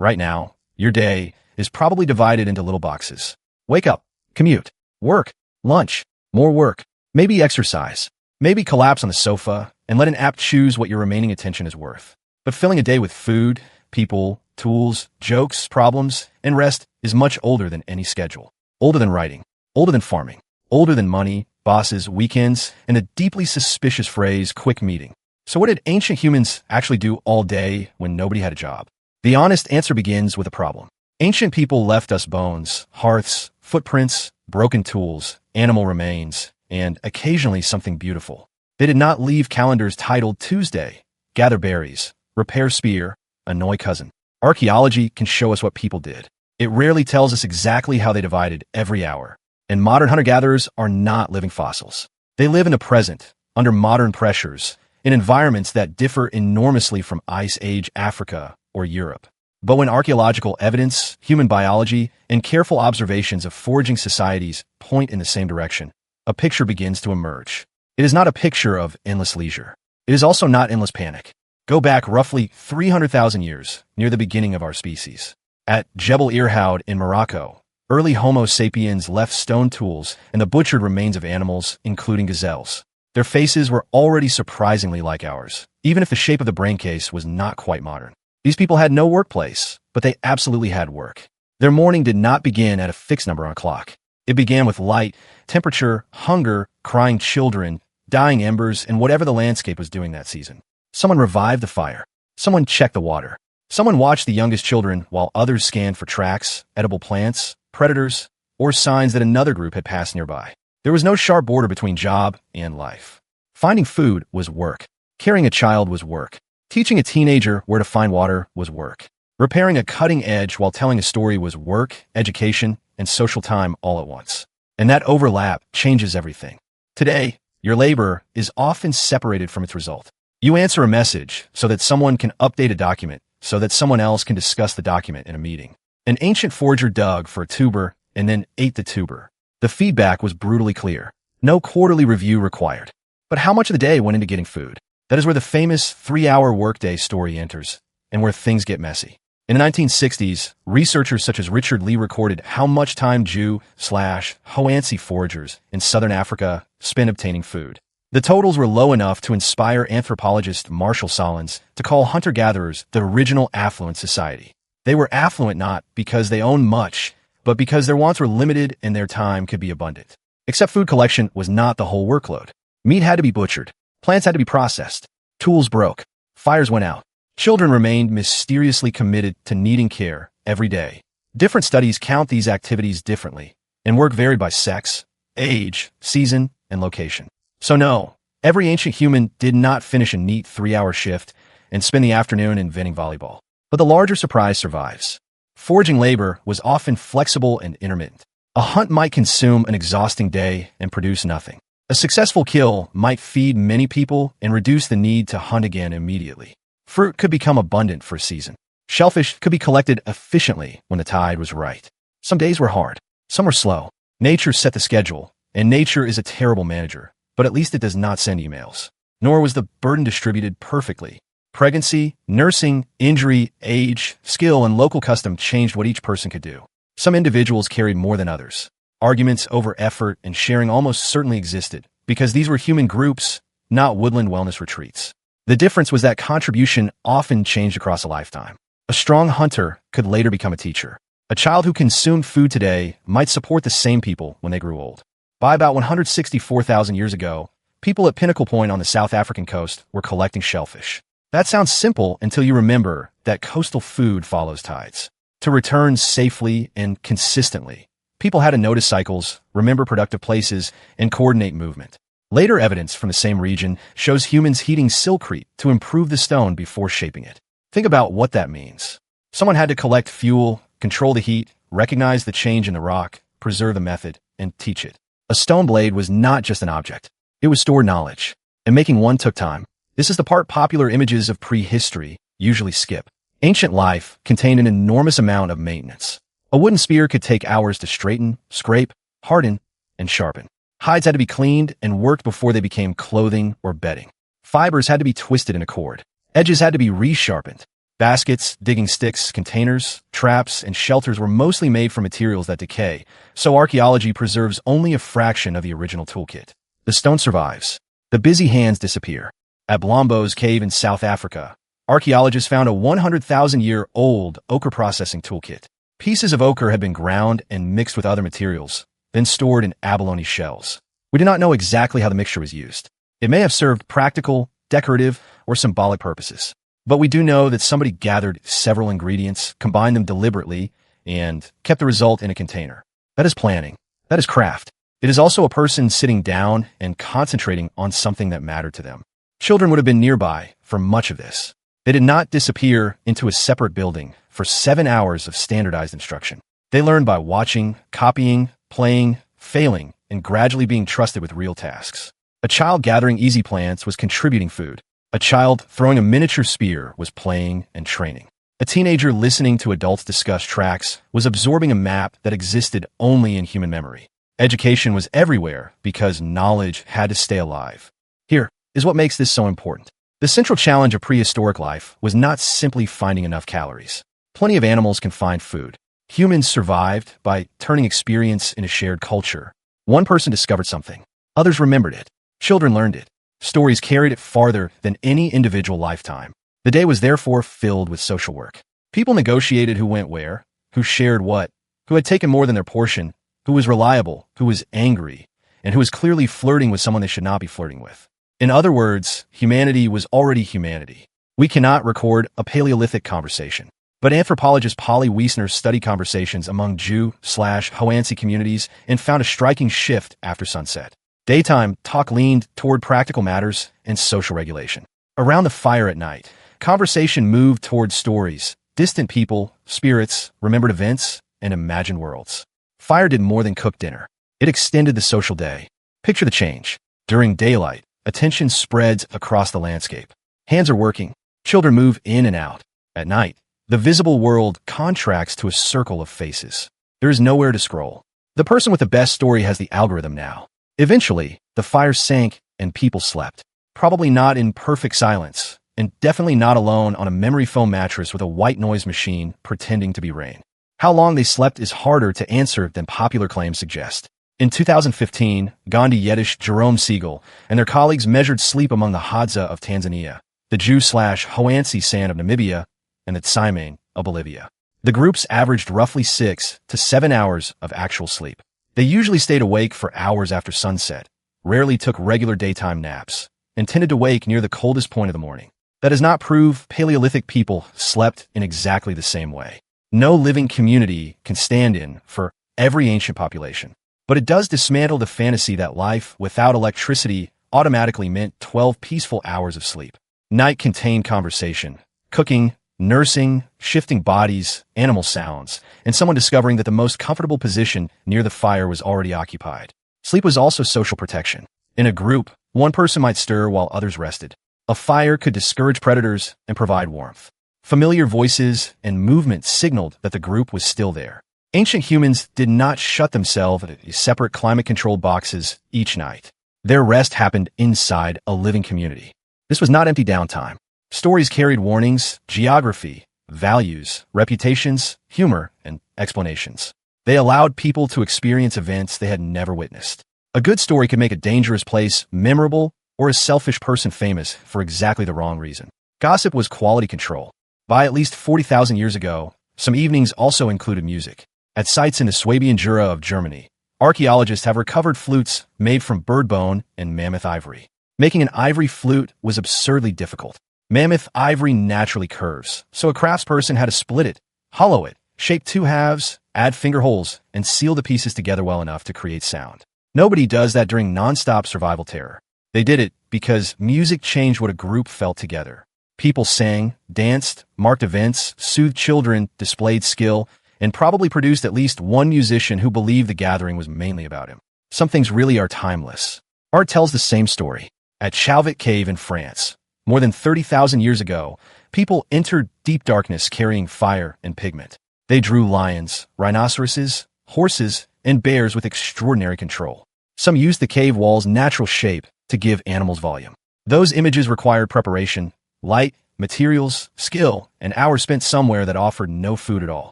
Right now, your day is probably divided into little boxes. Wake up, commute, work, lunch, more work, maybe exercise, maybe collapse on the sofa and let an app choose what your remaining attention is worth. But filling a day with food, people, tools, jokes, problems, and rest is much older than any schedule. Older than writing, older than farming, older than money, bosses, weekends, and the deeply suspicious phrase, quick meeting. So what did ancient humans actually do all day when nobody had a job? The honest answer begins with a problem. Ancient people left us bones, hearths, footprints, broken tools, animal remains, and occasionally something beautiful. They did not leave calendars titled Tuesday, gather berries, repair spear, annoy cousin. Archaeology can show us what people did. It rarely tells us exactly how they divided every hour. And modern hunter-gatherers are not living fossils. They live in the present, under modern pressures, in environments that differ enormously from Ice Age Africa or Europe. But when archaeological evidence, human biology, and careful observations of foraging societies point in the same direction, a picture begins to emerge. It is not a picture of endless leisure. It is also not endless panic. Go back roughly 300,000 years, near the beginning of our species. At Jebel Irhoud in Morocco, early Homo sapiens left stone tools and the butchered remains of animals, including gazelles. Their faces were already surprisingly like ours, even if the shape of the brain case was not quite modern. These people had no workplace, but they absolutely had work. Their morning did not begin at a fixed number on a clock. It began with light, temperature, hunger, crying children, dying embers, and whatever the landscape was doing that season. Someone revived the fire. Someone checked the water. Someone watched the youngest children while others scanned for tracks, edible plants, predators, or signs that another group had passed nearby. There was no sharp border between job and life. Finding food was work. Carrying a child was work. Teaching a teenager where to find water was work. Repairing a cutting edge while telling a story was work, education, and social time all at once. And that overlap changes everything. Today, your labor is often separated from its result. You answer a message so that someone can update a document, so that someone else can discuss the document in a meeting. An ancient forager dug for a tuber and then ate the tuber. The feedback was brutally clear. No quarterly review required. But how much of the day went into getting food? That is where the famous 3-hour workday story enters, and where things get messy. In the 1960s, researchers such as Richard Lee recorded how much time Jew/Hoansi foragers in southern Africa spent obtaining food. The totals were low enough to inspire anthropologist Marshall Solins to call hunter-gatherers the original affluent society. They were affluent not because they owned much, but because their wants were limited and their time could be abundant. Except food collection was not the whole workload. Meat had to be butchered. Plants had to be processed. Tools broke. Fires went out. Children remained mysteriously committed to needing care every day. Different studies count these activities differently, and work varied by sex, age, season, and location. So no, every ancient human did not finish a neat 3-hour shift and spend the afternoon inventing volleyball. But the larger surprise survives. Foraging labor was often flexible and intermittent. A hunt might consume an exhausting day and produce nothing. A successful kill might feed many people and reduce the need to hunt again immediately. Fruit could become abundant for a season. Shellfish could be collected efficiently when the tide was right. Some days were hard. Some were slow. Nature set the schedule, and nature is a terrible manager, but at least it does not send emails. Nor was the burden distributed perfectly. Pregnancy, nursing, injury, age, skill, and local custom changed what each person could do. Some individuals carried more than others. Arguments over effort and sharing almost certainly existed, because these were human groups, not woodland wellness retreats. The difference was that contribution often changed across a lifetime. A strong hunter could later become a teacher. A child who consumed food today might support the same people when they grew old. By about 164,000 years ago, people at Pinnacle Point on the South African coast were collecting shellfish. That sounds simple until you remember that coastal food follows tides. To return safely and consistently, people had to notice cycles, remember productive places, and coordinate movement. Later evidence from the same region shows humans heating silkcrete to improve the stone before shaping it. Think about what that means. Someone had to collect fuel, control the heat, recognize the change in the rock, preserve the method, and teach it. A stone blade was not just an object. It was stored knowledge, and making one took time. This is the part popular images of prehistory usually skip. Ancient life contained an enormous amount of maintenance. A wooden spear could take hours to straighten, scrape, harden, and sharpen. Hides had to be cleaned and worked before they became clothing or bedding. Fibers had to be twisted in a cord. Edges had to be resharpened. Baskets, digging sticks, containers, traps, and shelters were mostly made from materials that decay, so archaeology preserves only a fraction of the original toolkit. The stone survives. The busy hands disappear. At Blombo's cave in South Africa, archaeologists found a 100,000-year-old ochre processing toolkit. Pieces of ochre had been ground and mixed with other materials, then stored in abalone shells. We do not know exactly how the mixture was used. It may have served practical, decorative, or symbolic purposes. But we do know that somebody gathered several ingredients, combined them deliberately, and kept the result in a container. That is planning. That is craft. It is also a person sitting down and concentrating on something that mattered to them. Children would have been nearby for much of this. They did not disappear into a separate building for 7 hours of standardized instruction. They learned by watching, copying, playing, failing, and gradually being trusted with real tasks. A child gathering easy plants was contributing food. A child throwing a miniature spear was playing and training. A teenager listening to adults discuss tracks was absorbing a map that existed only in human memory. Education was everywhere because knowledge had to stay alive. Here is what makes this so important. The central challenge of prehistoric life was not simply finding enough calories. Plenty of animals can find food. Humans survived by turning experience into shared culture. One person discovered something. Others remembered it. Children learned it. Stories carried it farther than any individual lifetime. The day was therefore filled with social work. People negotiated who went where, who shared what, who had taken more than their portion, who was reliable, who was angry, and who was clearly flirting with someone they should not be flirting with. In other words, humanity was already humanity. We cannot record a Paleolithic conversation, but anthropologist Polly Wiesner studied conversations among Jew/Hoansi communities and found a striking shift after sunset. Daytime talk leaned toward practical matters and social regulation. Around the fire at night, conversation moved toward stories, distant people, spirits, remembered events, and imagined worlds. Fire did more than cook dinner. It extended the social day. Picture the change. During daylight, attention spreads across the landscape. Hands are working. Children move in and out. At night, the visible world contracts to a circle of faces. There is nowhere to scroll. The person with the best story has the algorithm now. Eventually, the fire sank and people slept. Probably not in perfect silence, and definitely not alone on a memory foam mattress with a white noise machine pretending to be rain. How long they slept is harder to answer than popular claims suggest. In 2015, Gandhi Yetish, Jerome Siegel, and their colleagues measured sleep among the Hadza of Tanzania, the Jew/Hoansi San of Namibia, and the Tsimane of Bolivia. The groups averaged roughly 6 to 7 hours of actual sleep. They usually stayed awake for hours after sunset, rarely took regular daytime naps, and tended to wake near the coldest point of the morning. That does not prove Paleolithic people slept in exactly the same way. No living community can stand in for every ancient population. But it does dismantle the fantasy that life without electricity automatically meant 12 peaceful hours of sleep. Night contained conversation, cooking, nursing, shifting bodies, animal sounds, and someone discovering that the most comfortable position near the fire was already occupied. Sleep was also social protection. In a group, one person might stir while others rested. A fire could discourage predators and provide warmth. Familiar voices and movement signaled that the group was still there. Ancient humans did not shut themselves in separate climate-controlled boxes each night. Their rest happened inside a living community. This was not empty downtime. Stories carried warnings, geography, values, reputations, humor, and explanations. They allowed people to experience events they had never witnessed. A good story could make a dangerous place memorable or a selfish person famous for exactly the wrong reason. Gossip was quality control. By at least 40,000 years ago, some evenings also included music. At sites in the Swabian Jura of Germany, archaeologists have recovered flutes made from bird bone and mammoth ivory. Making an ivory flute was absurdly difficult. Mammoth ivory naturally curves, so a craftsperson had to split it, hollow it, shape two halves, add finger holes, and seal the pieces together well enough to create sound. Nobody does that during non-stop survival terror. They did it because music changed what a group felt together. People sang, danced, marked events, soothed children, displayed skill, and probably produced at least one musician who believed the gathering was mainly about him. Some things really are timeless. Art tells the same story. At Chauvet Cave in France, more than 30,000 years ago, people entered deep darkness carrying fire and pigment. They drew lions, rhinoceroses, horses, and bears with extraordinary control. Some used the cave wall's natural shape to give animals volume. Those images required preparation, light, materials, skill, and hours spent somewhere that offered no food at all.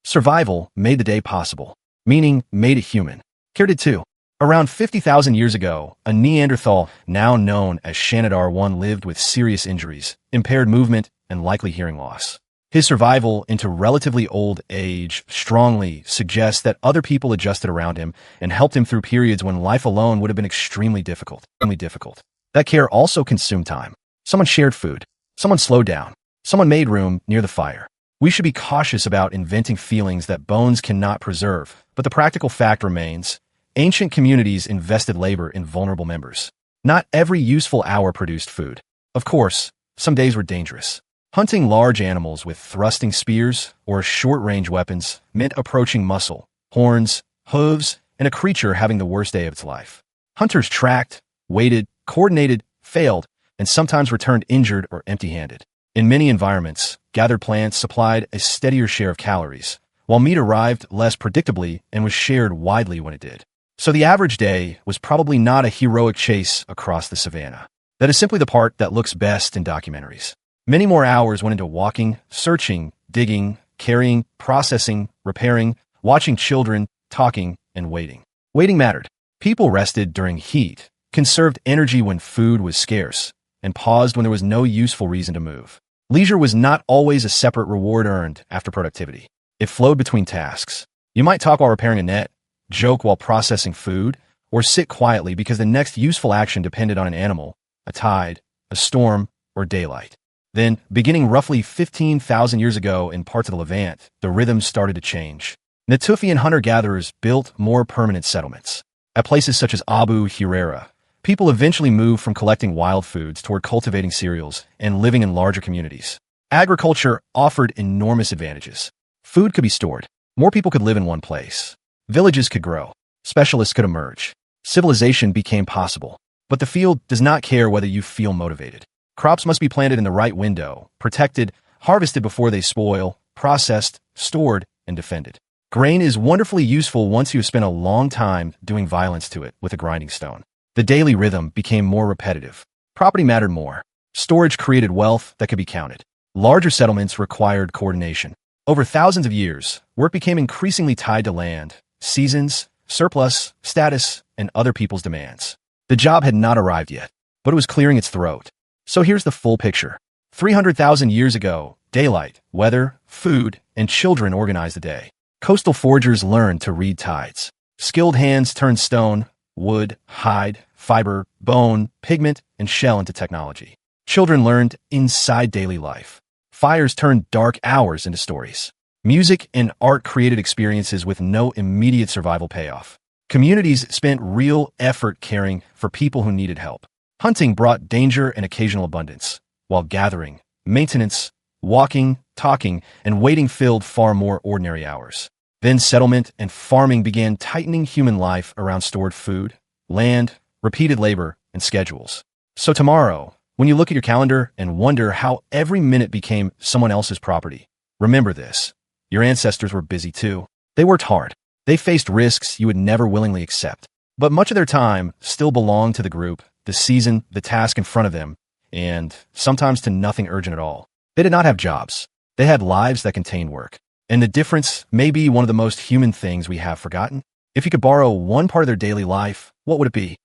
Survival made the day possible, meaning made it human. Care did too. Around 50,000 years ago, a Neanderthal, now known as Shanidar 1, lived with serious injuries, impaired movement, and likely hearing loss. His survival into relatively old age strongly suggests that other people adjusted around him and helped him through periods when life alone would have been extremely difficult. That care also consumed time. Someone shared food. Someone slowed down. Someone made room near the fire. We should be cautious about inventing feelings that bones cannot preserve, but the practical fact remains, ancient communities invested labor in vulnerable members. Not every useful hour produced food. Of course, some days were dangerous. Hunting large animals with thrusting spears or short-range weapons meant approaching muscle, horns, hooves, and a creature having the worst day of its life. Hunters tracked, waited, coordinated, failed, and sometimes returned injured or empty-handed. In many environments, gathered plants supplied a steadier share of calories, while meat arrived less predictably and was shared widely when it did. So the average day was probably not a heroic chase across the savannah. That is simply the part that looks best in documentaries. Many more hours went into walking, searching, digging, carrying, processing, repairing, watching children, talking, and waiting. Waiting mattered. People rested during heat, conserved energy when food was scarce, and paused when there was no useful reason to move. Leisure was not always a separate reward earned after productivity. It flowed between tasks. You might talk while repairing a net, joke while processing food, or sit quietly because the next useful action depended on an animal, a tide, a storm, or daylight. Then, beginning roughly 15,000 years ago in parts of the Levant, the rhythms started to change. Natufian hunter-gatherers built more permanent settlements. At places such as Abu Huraira, people eventually moved from collecting wild foods toward cultivating cereals and living in larger communities. Agriculture offered enormous advantages. Food could be stored. More people could live in one place. Villages could grow. Specialists could emerge. Civilization became possible. But the field does not care whether you feel motivated. Crops must be planted in the right window, protected, harvested before they spoil, processed, stored, and defended. Grain is wonderfully useful once you have spent a long time doing violence to it with a grinding stone. The daily rhythm became more repetitive. Property mattered more. Storage created wealth that could be counted. Larger settlements required coordination. Over thousands of years, work became increasingly tied to land, seasons, surplus, status, and other people's demands. The job had not arrived yet, but it was clearing its throat. So here's the full picture. 300,000 years ago, daylight, weather, food, and children organized the day. Coastal foragers learned to read tides. Skilled hands turned stone, wood, hide, fiber, bone, pigment, and shell into technology. Children learned inside daily life. Fires turned dark hours into stories. Music and art created experiences with no immediate survival payoff. Communities spent real effort caring for people who needed help. Hunting brought danger and occasional abundance, while gathering, maintenance, walking, talking, and waiting filled far more ordinary hours. Then settlement and farming began tightening human life around stored food, land, repeated labor, and schedules. So tomorrow, when you look at your calendar and wonder how every minute became someone else's property, remember this. Your ancestors were busy too. They worked hard. They faced risks you would never willingly accept. But much of their time still belonged to the group, the season, the task in front of them, and sometimes to nothing urgent at all. They did not have jobs. They had lives that contained work. And the difference may be one of the most human things we have forgotten. If you could borrow one part of their daily life, what would it be?